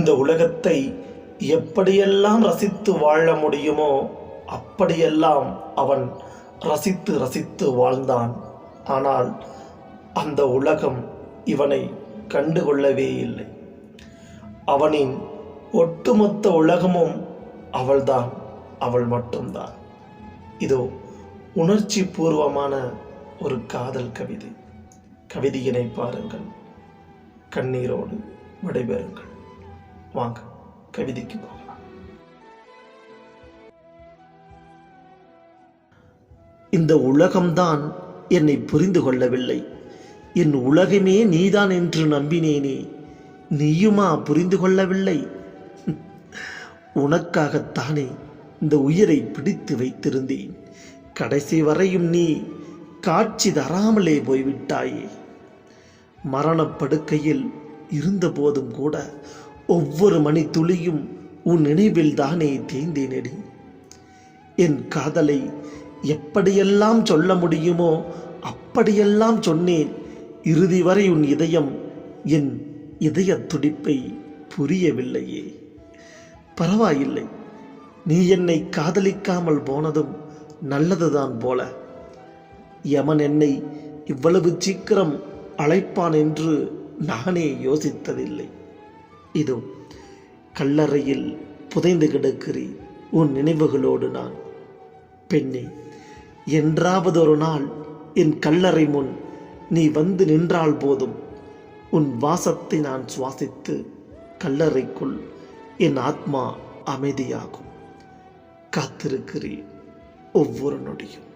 இந்த உலகத்தை எப்படியெல்லாம் ரசித்து வாழ முடியுமோ அப்படியெல்லாம் அவன் ரசித்து ரசித்து வாழ்ந்தான். ஆனால் அந்த உலகம் இவனை கண்டுகொள்ளவே இல்லை. அவனின் ஒட்டுமொத்த உலகமும் அவள்தான், அவள் மட்டும்தான். இதோ உணர்ச்சி பூர்வமான ஒரு காதல் கவிதை. கவிதையினை பாருங்கள், கண்ணீரோடு விடைபெறுங்கள். வாங்க கவிதைக்கு போகலாம். இந்த உலகம்தான் என்னை புரிந்து கொள்ளவில்லை. என் உலகமே நீதான் என்று நம்பினேனே, நீயுமா புரிந்து கொள்ளவில்லை? உனக்காகத்தானே இந்த உயிரை பிடித்து வைத்திருந்தேன். கடைசி வரையும் நீ காட்சி தராமலே போய்விட்டாயே. மரணப்படுக்கையில் இருந்தபோதும் கூட ஒவ்வொரு மணி துளியும் உன் நினைவில் தானே தேய்ந்தேனடி. என் காதலை எப்படியெல்லாம் சொல்ல முடியுமோ அப்படியெல்லாம் சொன்னேன். இறுதி வரை உன் இதயம் என் இதய துடிப்பை புரியவில்லையே. பரவாயில்லை, நீ என்னை காதலிக்காமல் போனதும் நல்லதுதான் போல. யமன் என்னை இவ்வளவு சீக்கிரம் அழைப்பான் என்று நானே யோசித்ததில்லை. இதோ கல்லறையில் புதைந்து கிடக்கிறேன் உன் நினைவுகளோடு நான். பெண்ணே, என்றாவது ஒரு நாள் என் கல்லறை முன் நீ வந்து நின்றால் போதும். உன் வாசத்தை நான் சுவாசித்து கல்லறைக்குள் என் ஆத்மா அமைதியாகும். காத்திருக்கிறேன் ஒவ்வொரு நொடியும்.